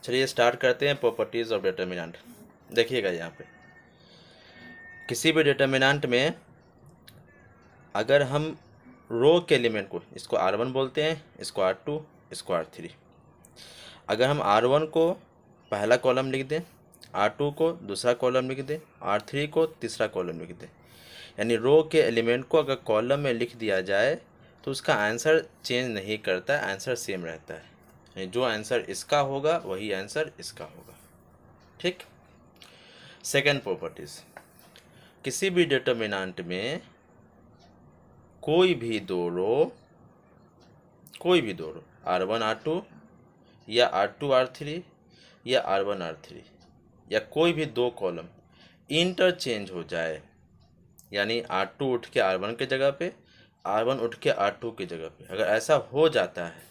चलिए स्टार्ट करते हैं प्रॉपर्टीज़ ऑफ डिटर्मिनेंट। देखिएगा यहाँ पे किसी भी डिटर्मिनेंट में अगर हम रो के एलिमेंट को, इसको R1 बोलते हैं, इसको R2, इसको R3, अगर हम R1 को पहला कॉलम लिख दें, R2 को दूसरा कॉलम लिख दें, R3 को तीसरा कॉलम लिख दें, यानी रो के एलिमेंट को अगर कॉलम में लिख दिया जाए तो उसका आंसर चेंज नहीं करता है, आंसर सेम रहता है। यानी जो आंसर इसका होगा वही आंसर इसका होगा। ठीक। सेकेंड प्रॉपर्टीज, किसी भी डिटर्मिनेंट में कोई भी दो रो R1 R2 या R2 R3 या R1 R3 या कोई भी दो कॉलम इंटरचेंज हो जाए, यानी R2 उठ के R1 के जगह पे, R1 उठ के R2 की जगह पे, अगर ऐसा हो जाता है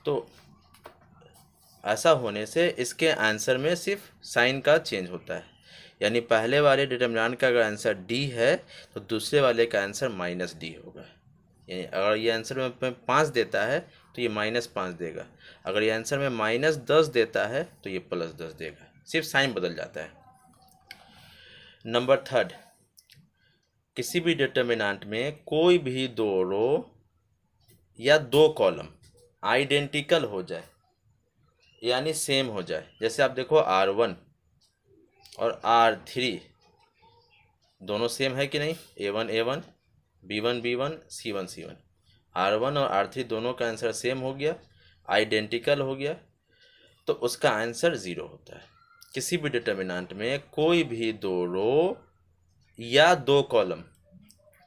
तो ऐसा होने से इसके आंसर में सिर्फ साइन का चेंज होता है। यानी पहले वाले डिटर्मिनेंट का अगर आंसर डी है तो दूसरे वाले का आंसर -D होगा। यानी अगर ये आंसर में 5 देता है तो ये -5 देगा, अगर ये आंसर में -10 देता है तो ये +10 देगा, सिर्फ साइन बदल जाता है। नंबर थर्ड, किसी भी डिटर्मिनेंट में कोई भी दो रो या दो कॉलम आइडेंटिकल हो जाए, यानी सेम हो जाए। जैसे आप देखो R1 और R3 दोनों सेम है कि नहीं, A1 A1, B1 B1, C1 C1, R1 और R3 दोनों का आंसर सेम हो गया, आइडेंटिकल हो गया, तो उसका आंसर 0 होता है। किसी भी डिटर्मिनेंट में कोई भी दो रो या दो कॉलम,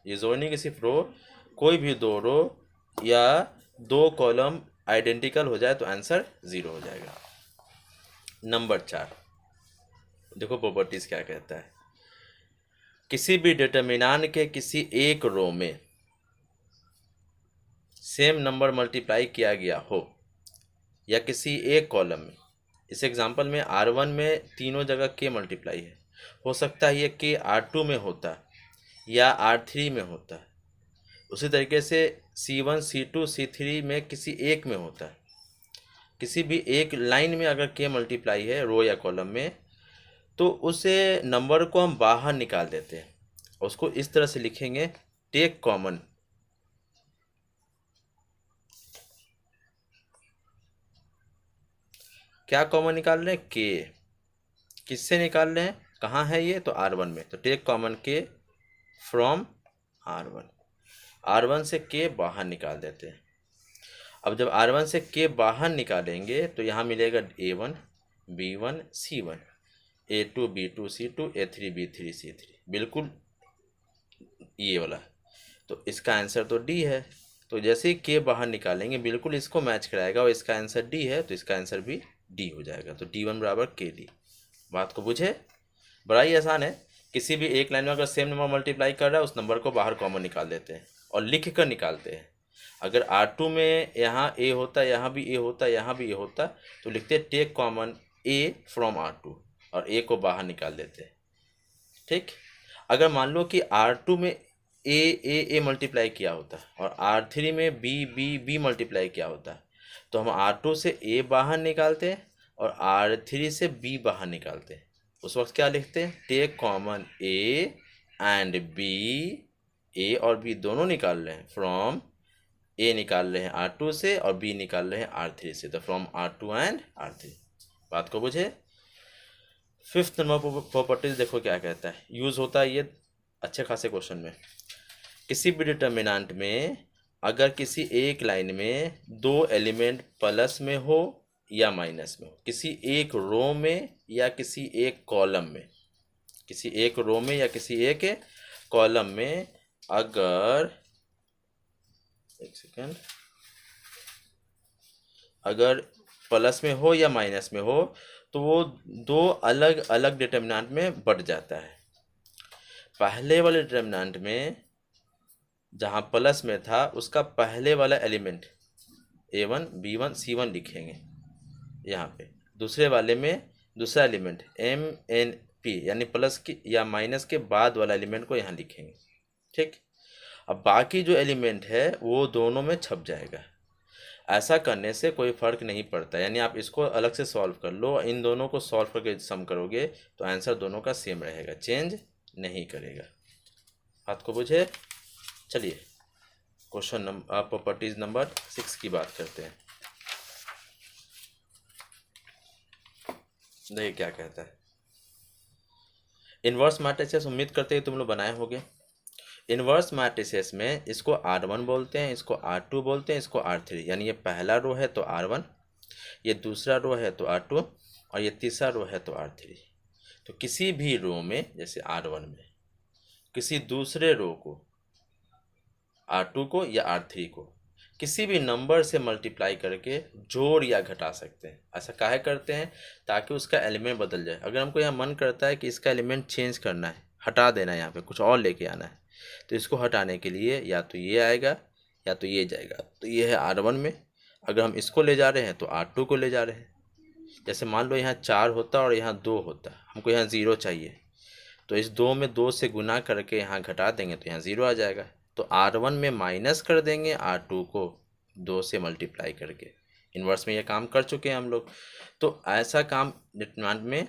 ये जो नहीं कि सिर्फ रो, कोई भी दो रो या दो कॉलम आइडेंटिकल हो जाए तो आंसर 0 हो जाएगा। नंबर 4, देखो प्रॉपर्टीज क्या कहता है। किसी भी डिटर्मिनेंट के किसी एक रो में सेम नंबर मल्टीप्लाई किया गया हो या किसी एक कॉलम में, इस एग्जांपल में R1 में तीनों जगह के मल्टीप्लाई है, हो सकता है ये के R2 में होता या R3 में होता, उसी तरीके से C1 C2 C3 में किसी एक में होता है। किसी भी एक लाइन में अगर के मल्टीप्लाई है रो या कॉलम में, तो उसे नंबर को हम बाहर निकाल देते हैं, उसको इस तरह से लिखेंगे, टेक कॉमन, क्या कॉमन निकाल रहे हैं, के, किससे निकाल रहे हैं, कहाँ है ये, तो R1 में, तो टेक कॉमन के फ्रॉम R1, R1 से के बाहर निकाल देते हैं। अब जब R1 से के बाहर निकालेंगे तो यहाँ मिलेगा A1 B1 C1, A2 B2 C2, A3 B3 C3, बिल्कुल ये वाला, तो इसका आंसर तो डी है। तो जैसे ही के बाहर निकालेंगे बिल्कुल इसको मैच कराएगा और इसका आंसर डी है तो इसका आंसर भी डी हो जाएगा, तो D1 बराबर KD। बात को बुझे, बड़ा ही आसान है। किसी भी एक लाइन में अगर सेम नंबर मल्टीप्लाई कर रहा है उस नंबर को बाहर कॉमन निकाल देते हैं और लिख कर निकालते हैं। अगर R2 में यहाँ A होता, यहाँ भी A होता, यहाँ भी A होता, तो लिखते हैं take common A from R2 और A को बाहर निकाल देते हैं। ठीक। अगर मान लो कि R2 में A मल्टीप्लाई किया होता और R3 में B मल्टीप्लाई किया होता, तो हम R2 से A बाहर निकालते हैं और R3 से B बाहर निकालते हैं। उस वक्त क्या लिखते हैं, take common A and B, A और B दोनों निकाल रहे हैं, फ्रॉम A निकाल रहे हैं R2 से और B निकाल रहे हैं R3 से, तो फ्रॉम R2 एंड R3। बात को बुझे। फिफ्थ नंबर प्रॉपर्टीज देखो क्या कहता है, यूज़ होता है ये अच्छे खासे क्वेश्चन में। किसी भी डिटर्मिनेंट में अगर किसी एक लाइन में दो एलिमेंट प्लस में हो या माइनस में हो, किसी एक रो में या किसी एक कॉलम में, किसी एक रो में या किसी एक कॉलम में अगर, एक सेकेंड, अगर प्लस में हो या माइनस में हो तो वो दो अलग अलग डिटर्मिनेंट में बढ़ जाता है। पहले वाले डिटर्मिनेंट में जहाँ प्लस में था उसका पहले वाला एलिमेंट A1 B1 C1 लिखेंगे यहाँ पे, दूसरे वाले में दूसरा एलिमेंट MNP यानी प्लस की या माइनस के बाद वाला एलिमेंट को यहाँ लिखेंगे। ठीक। अब बाकी जो एलिमेंट है वो दोनों में छप जाएगा। ऐसा करने से कोई फ़र्क नहीं पड़ता, यानी आप इसको अलग से सॉल्व कर लो, इन दोनों को सॉल्व करके सम करोगे तो आंसर दोनों का सेम रहेगा, चेंज नहीं करेगा। बात को बुझे? चलिए क्वेश्चन नंबर प्रॉपर्टीज नंबर 6 की बात करते हैं। देखिए क्या कहता है। इन्वर्स मैट्रिसेस उम्मीद करते हैं तुम लोग बनाए होंगे। इन्वर्स मैट्रिसेस में इसको R1 बोलते हैं, इसको R2 बोलते हैं, इसको R3, यानी ये पहला रो है तो R1, ये दूसरा रो है तो R2 और ये तीसरा रो है तो R3। तो किसी भी रो में, जैसे R1 में किसी दूसरे रो को, R2 को या R3 को किसी भी नंबर से मल्टीप्लाई करके जोड़ या घटा सकते हैं। ऐसा काहे करते हैं? ताकि उसका एलिमेंट बदल जाए। अगर हमको यहाँ मन करता है कि इसका एलिमेंट चेंज करना है, हटा देना है, यहाँ पे कुछ और लेके आना है, तो इसको हटाने के लिए या तो ये आएगा या तो ये जाएगा। तो ये है R1 में, अगर हम इसको ले जा रहे हैं तो R2 को ले जा रहे हैं। जैसे मान लो यहाँ 4 होता और यहाँ 2 होता, हमको यहाँ 0 चाहिए, तो इस 2 में 2 से गुना करके यहाँ घटा देंगे तो यहाँ 0 आ जाएगा। तो R1 में माइनस कर देंगे R2 को 2 से मल्टीप्लाई करके। इन्वर्स में ये काम कर चुके हैं हम लोग। तो ऐसा काम डिटरमिनेंट में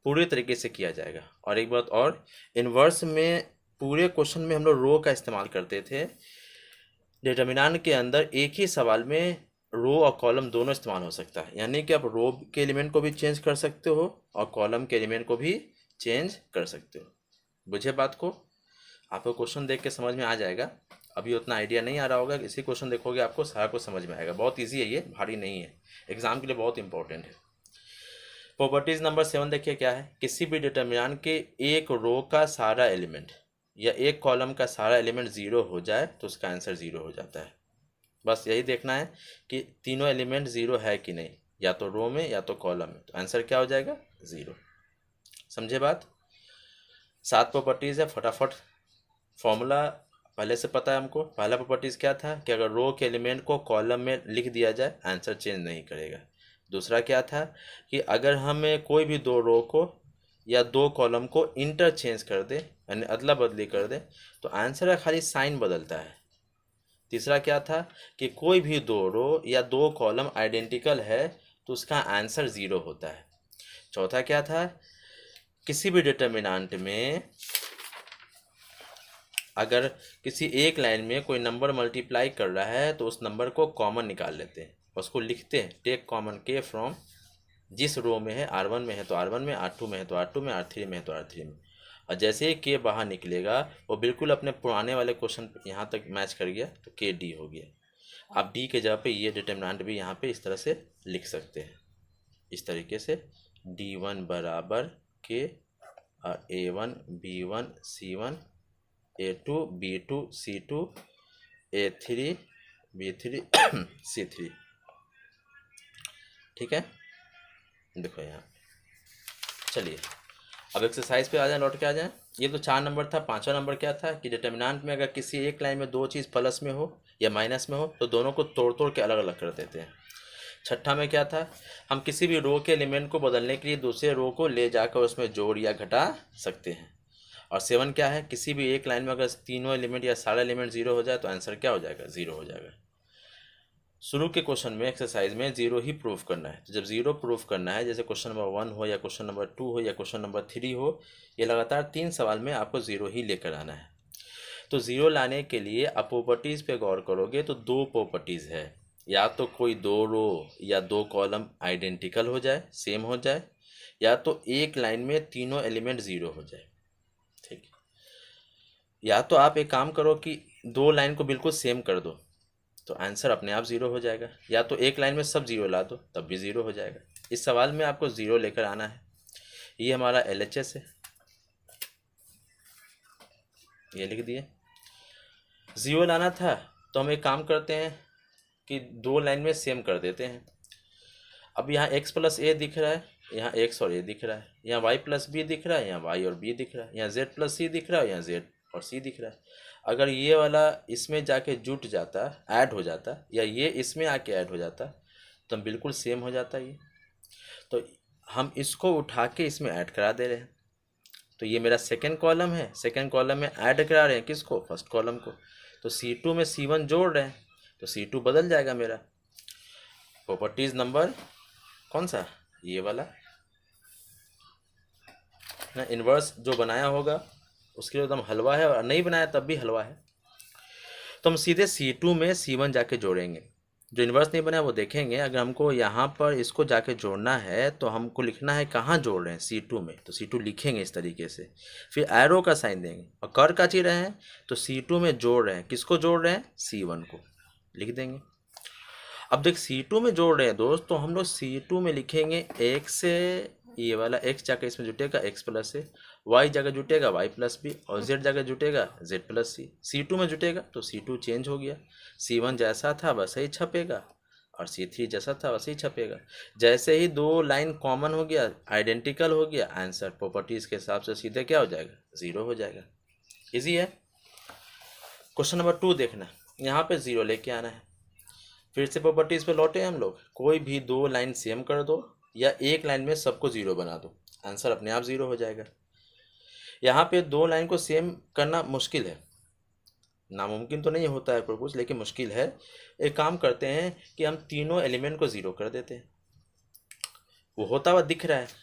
पूरे तरीके से किया जाएगा। और एक बात और, इन्वर्स में पूरे क्वेश्चन में हम लोग रो का इस्तेमाल करते थे। डिटरमिनेंट के अंदर एक ही सवाल में रो और कॉलम दोनों इस्तेमाल हो सकता है, यानी कि आप रो के एलिमेंट को भी चेंज कर सकते हो और कॉलम के एलिमेंट को भी चेंज कर सकते हो। बुझे बात को? आपको क्वेश्चन देख के समझ में आ जाएगा। अभी उतना आइडिया नहीं आ रहा होगा, इसी क्वेश्चन देखोगे आपको सारा कुछ समझ में आएगा। बहुत इजी है ये, भारी नहीं है, एग्जाम के लिए बहुत इंपॉर्टेंट है। प्रॉपर्टीज नंबर 7 देखिए क्या है। किसी भी डिटरमिनेंट के एक रो का सारा एलिमेंट या एक कॉलम का सारा एलिमेंट 0 हो जाए तो उसका आंसर 0 हो जाता है। बस यही देखना है कि तीनों एलिमेंट 0 है कि नहीं, या तो रो में या तो कॉलम में, तो आंसर क्या हो जाएगा? 0। समझे बात? 7 प्रॉपर्टीज़ है, फटाफट फॉर्मूला पहले से पता है हमको। पहला प्रॉपर्टीज़ क्या था कि अगर रो के एलिमेंट को कॉलम में लिख दिया जाए आंसर चेंज नहीं करेगा। दूसरा क्या था कि अगर हमें कोई भी दो रो को या दो कॉलम को इंटरचेंज कर दे, यानी अदला बदली कर दे, तो आंसर का खाली साइन बदलता है। तीसरा क्या था कि कोई भी दो रो या दो कॉलम आइडेंटिकल है तो उसका आंसर 0 होता है। चौथा क्या था, किसी भी डिटरमिनेंट में अगर किसी एक लाइन में कोई नंबर मल्टीप्लाई कर रहा है तो उस नंबर को कॉमन निकाल लेते हैं, उसको लिखते हैं टेक कॉमन के फ्रॉम, जिस रो में है R1 में है तो R1 में, R2 में है तो R2 में, R3 में है तो R3 में। और जैसे ही के बाहर निकलेगा वो बिल्कुल अपने पुराने वाले क्वेश्चन यहाँ तक मैच कर गया तो के डी हो गया। आप डी के जगह पे ये डिटरमिनेंट भी यहाँ पे इस तरह से लिख सकते हैं, इस तरीके से D1 बराबर के और A1 B1 C1 A2 B2 C2 A3 B3 C3। ठीक है, देखो यहाँ। चलिए अब एक्सरसाइज पे आ जाए, लौट के आ जाए। ये तो 4 नंबर था। 5वां नंबर क्या था कि डिटरमिनेंट में अगर किसी एक लाइन में दो चीज़ प्लस में हो या माइनस में हो तो दोनों को तोड़ तोड़ के अलग अलग कर देते हैं। 6ठा में क्या था, हम किसी भी रो के एलिमेंट को बदलने के लिए दूसरे रो को ले जाकर उसमें जोड़ या घटा सकते हैं। और 7 क्या है, किसी भी एक लाइन में अगर तीनों एलिमेंट या सारा एलिमेंट 0 हो जाए तो आंसर क्या हो जाएगा? 0 हो जाएगा। शुरू के क्वेश्चन में एक्सरसाइज में 0 ही प्रूफ करना है। तो जब 0 प्रूफ करना है, जैसे क्वेश्चन नंबर 1 हो या क्वेश्चन नंबर 2 हो या क्वेश्चन नंबर 3 हो, ये लगातार 3 सवाल में आपको 0 ही लेकर आना है। तो 0 लाने के लिए आप प्रॉपर्टीज़ पे गौर करोगे तो 2 प्रॉपर्टीज़ है, या तो कोई दो रो या दो कॉलम आइडेंटिकल हो जाए, सेम हो जाए, या तो एक लाइन में तीनों एलिमेंट 0 हो जाए। ठीक, या तो आप एक काम करो कि दो लाइन को बिल्कुल सेम कर दो तो आंसर अपने आप 0 हो जाएगा, या तो एक लाइन में सब 0 ला दो तब भी 0 हो जाएगा। इस सवाल में आपको 0 लेकर आना है। ये हमारा LHS है, ये लिख दिए। 0 लाना था तो हम एक काम करते हैं कि दो लाइन में सेम कर देते हैं। अब यहाँ x प्लस a दिख रहा है, यहाँ x और a दिख रहा है, यहाँ y प्लस b दिख रहा है, यहाँ y और b दिख रहा है, यहाँ z प्लस c दिख रहा है, यहाँ z और c दिख रहा है। अगर ये वाला इसमें जाके जुट जाता, ऐड हो जाता, या ये इसमें आके ऐड हो जाता तो बिल्कुल सेम हो जाता ये। तो हम इसको उठा के इसमें ऐड करा दे रहे हैं। तो ये मेरा सेकंड कॉलम है, सेकंड कॉलम में ऐड करा रहे हैं किसको? फर्स्ट कॉलम को। तो C2 में C1 जोड़ रहे हैं तो C2 बदल जाएगा मेरा। प्रॉपर्टीज नंबर कौन सा, ये वाला ना, इन्वर्स जो बनाया होगा उसके लिए एकदम हलवा है, और नहीं बनाया तब भी हलवा है। तो हम सीधे C2 में C1 जाके जोड़ेंगे। जो इन्वर्स नहीं बना है वो देखेंगे। अगर हमको यहाँ पर इसको जाके जोड़ना है तो हमको लिखना है कहाँ जोड़ रहे हैं, C2 में, तो C2 लिखेंगे इस तरीके से, फिर एरो का साइन देंगे और कर का ची रहे हैं तो C2 में जोड़ रहे हैं, किसको जोड़ रहे हैं, C1 को लिख देंगे। अब देख C2 में जोड़ रहे हैं दोस्त, तो हम लोग C2 में लिखेंगे x से, ये वाला x जाकर इसमें जुटेगा x प्लस ए, y जगह जुटेगा y प्लस बी, और z जगह जुटेगा z प्लस सी। C2 में जुटेगा तो C2 चेंज हो गया, C1 जैसा था वैसे ही छपेगा, और C3 जैसा था वैसे ही छपेगा। जैसे ही दो लाइन कॉमन हो गया, आइडेंटिकल हो गया, आंसर प्रॉपर्टीज़ के हिसाब से सीधे क्या हो जाएगा, 0 हो जाएगा। इजी है। क्वेश्चन नंबर 2 देखना, यहाँ पे 0 लेके आना है। फिर से प्रॉपर्टीज़ पे लौटे हम लोग, कोई भी दो लाइन सेम कर दो या एक लाइन में सबको 0 बना दो, आंसर अपने आप 0 हो जाएगा। यहाँ पे दो लाइन को सेम करना मुश्किल है, नामुमकिन तो नहीं होता है पर कुछ, लेकिन मुश्किल है। एक काम करते हैं कि हम तीनों एलिमेंट को 0 कर देते हैं, वो होता हुआ दिख रहा है।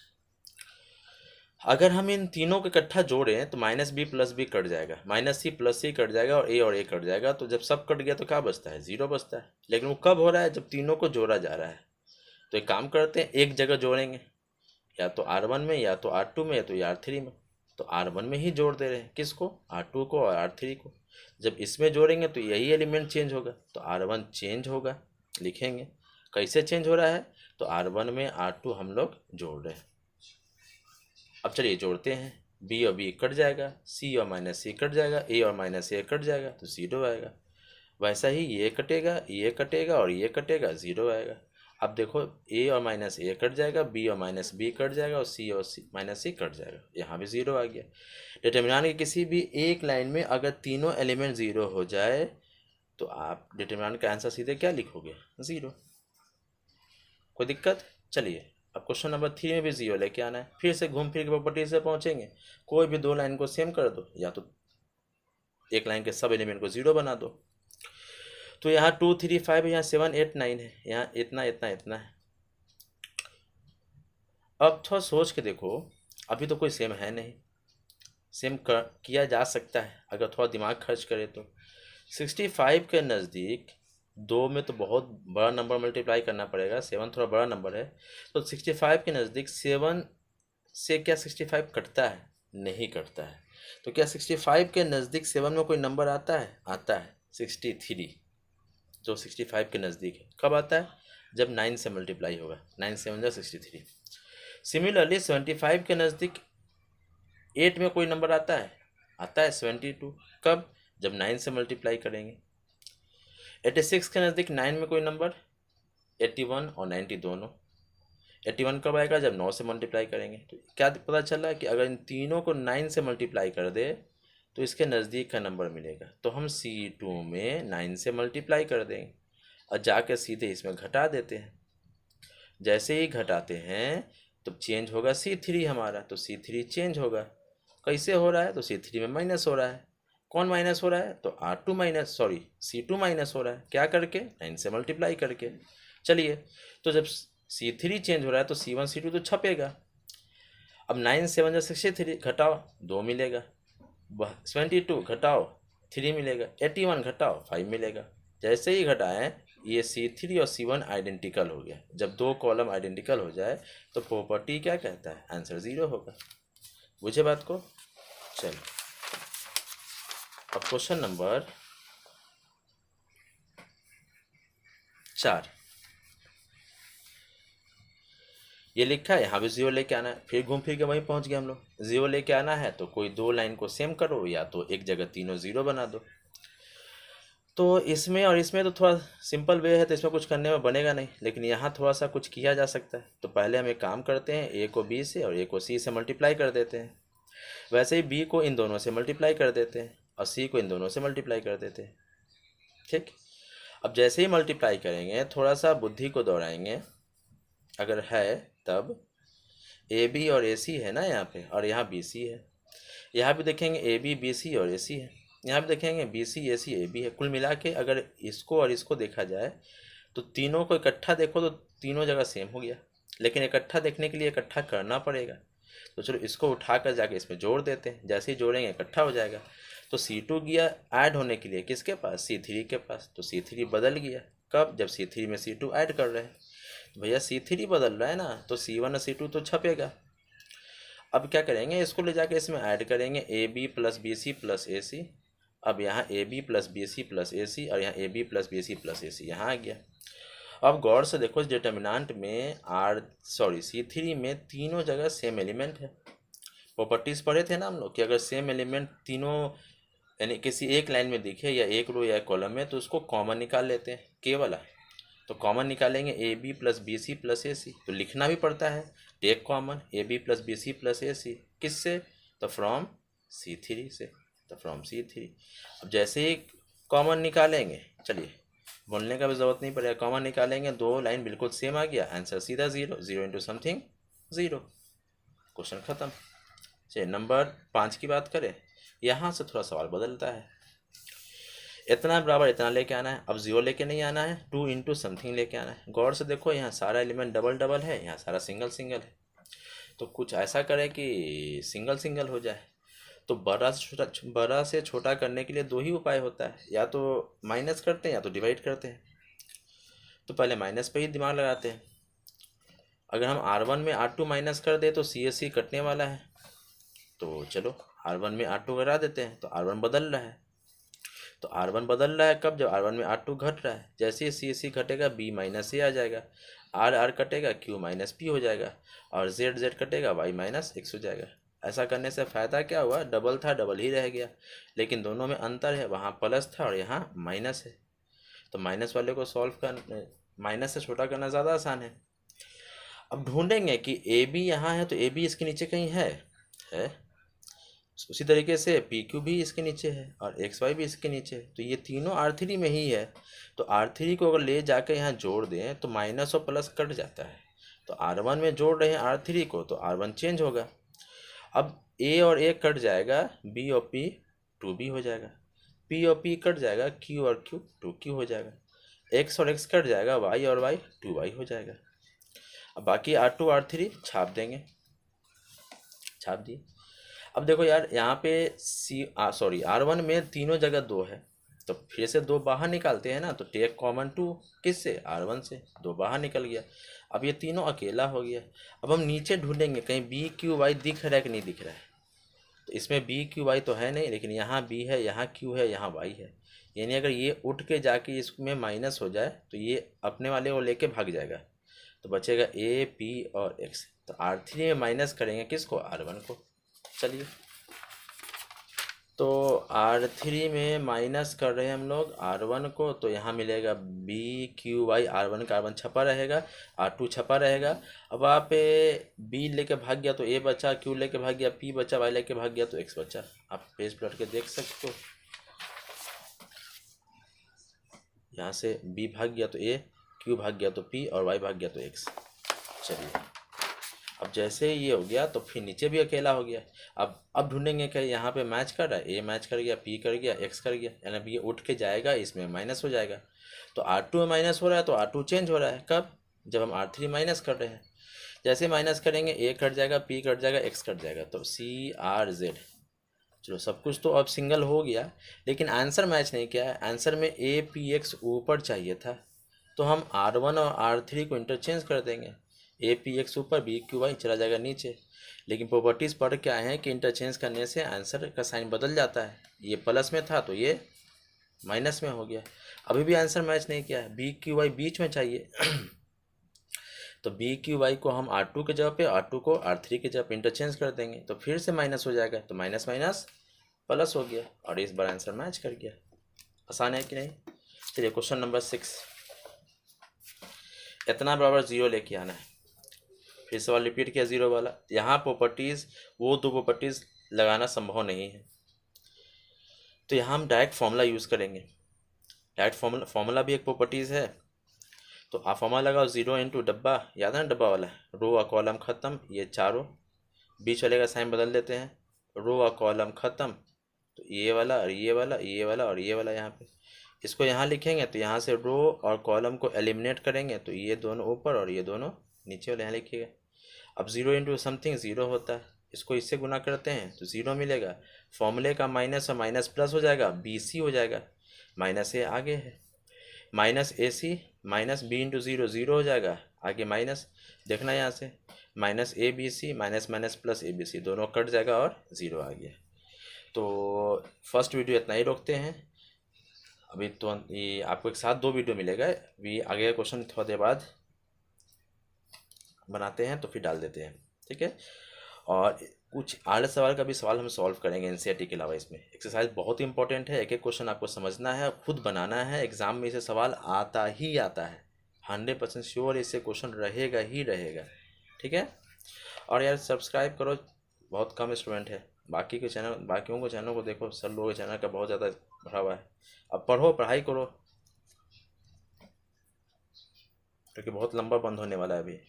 अगर हम इन तीनों को इकट्ठा जोड़ें तो -b + b कट जाएगा, -c + c कट जाएगा, और a कट जाएगा। तो जब सब कट गया तो क्या बचता है, 0 बचता है। लेकिन वो कब हो रहा है, जब तीनों को जोड़ा जा रहा है। तो एक काम करते हैं, एक जगह जोड़ेंगे, या तो R1 में, या तो R2 में, या तो R3 में। तो R1 में ही जोड़ दे रहे हैं, किसको, R2 को और R3 को। जब इसमें जोड़ेंगे तो यही एलिमेंट चेंज होगा, तो R1 चेंज होगा, लिखेंगे कैसे चेंज हो रहा है। तो R1 में R2 हम लोग जोड़ रहे हैं। अब चलिए जोड़ते हैं, b और b कट जाएगा, c और -c कट जाएगा, a और -a कट जाएगा, तो 0 आएगा। वैसा ही ये कटेगा और ये कटेगा, 0 आएगा। अब देखो a और -a कट जाएगा, b और -b कट जाएगा, और c और -c कट जाएगा, यहाँ भी 0 आ गया। डिटर्मिनेंट की किसी भी एक लाइन में अगर तीनों एलिमेंट 0 हो जाए तो आप डिटर्मिनेंट का आंसर सीधे क्या लिखोगे, 0। कोई दिक्कत। चलिए अब क्वेश्चन नंबर 3 में भी 0 लेके आना है। फिर से घूम फिर के प्रॉपर्टी से पहुंचेंगे, कोई भी दो लाइन को सेम कर दो, या तो एक लाइन के सब एलिमेंट को 0 बना दो। तो यहाँ 2 3 5 है, यहाँ 7 8 9 है, यहाँ इतना इतना इतना है। अब थोड़ा सोच के देखो, अभी तो कोई सेम है नहीं, सेम किया जा सकता है अगर थोड़ा दिमाग खर्च करे तो। 65 के नज़दीक दो में तो बहुत बड़ा नंबर मल्टीप्लाई करना पड़ेगा, 7 थोड़ा बड़ा नंबर है। तो 65 के नज़दीक 7 से क्या 65 कटता है, नहीं कटता है। तो क्या 65 के नज़दीक 7 में कोई नंबर आता है, आता है 63, जो 65 के नज़दीक है। कब आता है, जब 9 से मल्टीप्लाई होगा, 9 7 जा 63। सिमिलरली 75 के नज़दीक 8 में कोई नंबर आता है, आता है 72। कब, जब 9 से मल्टीप्लाई करेंगे। 86 के नज़दीक 9 में कोई नंबर, 81 और 90 दोनों। 81 कब आएगा, जब 9 से मल्टीप्लाई करेंगे। तो क्या पता चला कि अगर इन तीनों को 9 से मल्टीप्लाई कर दे तो इसके नज़दीक का नंबर मिलेगा। तो हम C2 में 9 से मल्टीप्लाई कर देंगे और जाकर सीधे इसमें घटा देते हैं। जैसे ही घटाते हैं तो चेंज होगा C3 हमारा, तो C3 चेंज होगा। कैसे हो रहा है, तो C3 में माइनस हो रहा है। कौन माइनस हो रहा है, तो C2 माइनस हो रहा है, क्या करके, 9 से मल्टीप्लाई करके। चलिए, तो जब C3 चेंज हो रहा है तो C1 C2 तो छपेगा। अब 9 7 जा 63, घटाओ 2 मिलेगा, 72 घटाओ 3 मिलेगा, 81 घटाओ 5 मिलेगा। जैसे ही घटाएं ये C3 और C1 आइडेंटिकल हो गया। जब दो कॉलम आइडेंटिकल हो जाए तो प्रॉपर्टी क्या कहता है, आंसर 0 होगा। बुझे बात को। चलो अब क्वेश्चन नंबर 4, ये लिखा है, यहाँ भी 0 लेके आना है। फिर घूम फिर के वहीं पहुँच गए हम लोग। 0 लेके आना है तो कोई दो लाइन को सेम करो, या तो एक जगह तीनों 0 बना दो। तो इसमें और इसमें तो थोड़ा सिंपल वे है, तो इसमें कुछ करने में बनेगा नहीं, लेकिन यहाँ थोड़ा सा कुछ किया जा सकता है। तो पहले हम एक काम करते हैं, a को b से और a को c से मल्टीप्लाई कर देते हैं। वैसे ही b को इन दोनों से मल्टीप्लाई कर देते हैं और c को इन दोनों से मल्टीप्लाई कर देते हैं। ठीक, अब जैसे ही मल्टीप्लाई करेंगे थोड़ा सा बुद्धि को दौड़ाएंगे, अगर है तब। ए बी और ए सी है ना यहाँ पे, और यहाँ बी सी है। यहाँ भी देखेंगे ए बी बी सी और ए सी है। यहाँ भी देखेंगे B C A C A B है। कुल मिला के अगर इसको और इसको देखा जाए तो तीनों को इकट्ठा देखो तो तीनों जगह सेम हो गया, लेकिन इकट्ठा देखने के लिए इकट्ठा करना पड़ेगा। तो चलो इसको उठा कर जाके इसमें जोड़ देते हैं, जैसे ही जोड़ेंगे इकट्ठा हो जाएगा। तो C2 गया ऐड होने के लिए किसके पास, C3 के पास। तो C3 बदल गया कब, जब C3 में C2 ऐड कर रहे हैं। तो भैया C3 बदल रहा है ना, तो C1 और C2 तो छपेगा। अब क्या करेंगे, इसको ले जाके इसमें ऐड करेंगे AB plus BC plus AC। अब यहाँ AB plus BC plus AC और यहाँ AB plus BC plus AC यहाँ आ गया। अब गौर से देखो, इस डिटर्मिनेंट में C3 में तीनों जगह सेम एलिमेंट है। प्रॉपर्टीज़ पढ़े थे ना हम लोग कि अगर सेम एलिमेंट तीनों यानी किसी एक लाइन में दिखे या एक रो या एक कॉलम में, तो उसको कॉमन निकाल लेते हैं के वाला। तो कॉमन निकालेंगे AB plus BC plus AC, तो लिखना भी पड़ता है take common AB plus BC plus AC किससे, तो फ्रॉम C3 से। तो फ्रॉम C3। अब जैसे ही कॉमन निकालेंगे, चलिए बोलने का भी ज़रूरत नहीं पड़ेगा, कॉमन निकालेंगे, दो लाइन बिल्कुल सेम आ गया, आंसर सीधा 0, 0 इंटू समथिंग 0, क्वेश्चन ख़त्म। चलिए नंबर 5 की बात करें, यहाँ से थोड़ा सवाल बदलता है। इतना बराबर इतना लेके आना है, अब 0 लेके नहीं आना है, 2 इंटू समथिंग लेके आना है। गौर से देखो, यहाँ सारा एलिमेंट डबल डबल है, यहाँ सारा सिंगल सिंगल है। तो कुछ ऐसा करें कि सिंगल सिंगल हो जाए। तो बड़ा से छोटा करने के लिए दो ही उपाय होता है, या तो माइनस करते हैं या तो डिवाइड करते हैं। तो पहले माइनस पे ही दिमाग लगाते हैं। अगर हम R1 में R2 माइनस कर दे तो CSC कटने वाला है। तो चलो R1 में R2 करा देते हैं, तो R1 बदल रहा है। तो R1 बदल रहा है कब, जब R1 में R2 घट रहा है। जैसे ही CSC घटेगा B माइनस A आ जाएगा, R कटेगा Q माइनस P हो जाएगा, और Z कटेगा Y माइनस X हो जाएगा। ऐसा करने से फ़ायदा क्या हुआ, डबल था डबल ही रह गया, लेकिन दोनों में अंतर है, वहाँ प्लस था और यहाँ माइनस है। तो माइनस वाले को सॉल्व कर, माइनस से छोटा करना ज़्यादा आसान है। अब ढूंढेंगे कि AB यहाँ है, तो AB इसके नीचे कहीं है। उसी तरीके से PQ भी इसके नीचे है और XY भी इसके नीचे है, तो ये तीनों R3 में ही है। तो R3 को अगर ले जाकर यहाँ जोड़ दें तो माइनस और प्लस कट जाता है। तो R1 में जोड़ रहे हैं R3 को, तो R1 चेंज होगा। अब A और A कट जाएगा, B और P 2B हो जाएगा, P और P कट जाएगा, Q और Q 2Q हो जाएगा, X और X कट जाएगा, Y और Y 2Y हो जाएगा। अब बाकी R2 R3 छाप देंगे, छाप दिए। अब देखो यार, यहाँ पे R1 में तीनों जगह 2 है, तो फिर से 2 बाहर निकालते हैं ना। तो टेक कॉमन 2 किससे, R1 से, 2 बाहर निकल गया। अब ये तीनों अकेला हो गया। अब हम नीचे ढूंढेंगे कहीं BQY दिख रहा है कि नहीं दिख रहा है। तो इसमें BQY तो है नहीं, लेकिन यहाँ B है, यहाँ Q है, यहाँ Y है। यानी अगर ये उठ के जाके इसमें माइनस हो जाए तो ये अपने वाले को लेके भाग जाएगा, तो बचेगा A P और X। तो R3 में माइनस करेंगे किसको, R1 को। चलिए, तो R3 में माइनस कर रहे हैं हम लोग R1 को, तो यहाँ मिलेगा BQY, R1 का R1 छपा रहेगा, R2 छपा रहेगा। अब आप B लेके भाग गया तो A बचा, Q लेके भाग गया P बचा, Y लेके भाग गया तो X बचा। आप पेज पलट के देख सकते हो, यहाँ से B भाग गया तो A, Q भाग गया तो P और Y भाग गया तो X। चलिए, अब जैसे ये हो गया तो फिर नीचे भी अकेला हो गया। अब ढूंढेंगे कि यहाँ पे मैच कर रहा है, A मैच कर गया, P कर गया, X कर गया, यानी अब ये उठ के जाएगा, इसमें माइनस हो जाएगा। तो R2 में माइनस हो रहा है, तो R2 चेंज हो रहा है कब, जब हम R3 माइनस कर रहे हैं। जैसे माइनस करेंगे A कट जाएगा, P कट जाएगा, X कट जाएगा, तो CRZ। चलो सब कुछ तो अब सिंगल हो गया, लेकिन आंसर मैच नहीं किया है। आंसर में APX ऊपर चाहिए था, तो हम R1 और R3 को इंटरचेंज कर देंगे। APX ऊपर, BQY चला जाएगा नीचे। लेकिन प्रॉपर्टीज़ पढ़ के आए हैं कि इंटरचेंज करने से आंसर का साइन बदल जाता है। ये प्लस में था तो ये माइनस में हो गया। अभी भी आंसर मैच नहीं किया है, BQY बीच में चाहिए। तो BQY को हम R2 के जगह पे, R2 को R3 के जगह पे इंटरचेंज कर देंगे, तो फिर से माइनस हो जाएगा, तो माइनस माइनस प्लस हो गया, और इस बार आंसर मैच कर गया। आसान है कि नहीं। चलिए क्वेश्चन नंबर 6, इतना बराबर 0 लेके आना है। फिर सवाल रिपीट किया 0 वाला। यहाँ प्रॉपर्टीज़, वो दो प्रॉपर्टीज़ लगाना संभव नहीं है, तो यहाँ हम डायरेक्ट फॉर्मूला यूज़ करेंगे। डायरेक्ट फॉर्मूला भी एक प्रॉपर्टीज़ है। तो आप फॉर्मूला लगाओ, 0 इंटू डब्बा, याद है ना डब्बा वाला, रो और कॉलम ख़त्म, ये चारों, बीच वाले का साइन बदल देते हैं, रो और कॉलम ख़त्म, तो ये वाला और ये वाला, ये वाला और ये वाला यहाँ पे, इसको यहाँ लिखेंगे तो यहाँ से रो और कॉलम को एलिमिनेट करेंगे तो ये दोनों ऊपर और ये दोनों नीचे वाले यहाँ लिखिएगा। अब ज़ीरो इंटू समथिंग ज़ीरो होता है, इसको इससे गुना करते हैं तो ज़ीरो मिलेगा। फॉर्मूले का माइनस और माइनस प्लस हो जाएगा, BC हो जाएगा, माइनस ए आगे है, minus AC minus B into zero zero हो जाएगा, आगे माइनस देखना यहाँ से, minus ABC minus minus plus ABC दोनों कट जाएगा और ज़ीरो आ गया। तो फर्स्ट वीडियो इतना ही रोकते हैं अभी। तो ये आपको एक साथ 2 वीडियो मिलेगा, भी आगे का क्वेश्चन थोड़ा देर बाद बनाते हैं तो फिर डाल देते हैं, ठीक है। और कुछ आर्ट सवाल का भी सवाल हम सॉल्व करेंगे एनसीईआरटी के अलावा। इसमें एक्सरसाइज बहुत इंपॉर्टेंट है, एक एक क्वेश्चन आपको समझना है, खुद बनाना है, एग्जाम में इसे सवाल आता ही आता है, 100% श्योर इससे क्वेश्चन रहेगा ही रहेगा, ठीक है। और यार सब्सक्राइब करो, बहुत कम स्टूडेंट है, बाकी के चैनल बाकियों को चैनल को देखो, सब लोगों के चैनल का बहुत ज़्यादा बढ़ा हुआ है। अब पढ़ो, पढ़ाई करो, क्योंकि बहुत लंबा बंद होने वाला है अभी।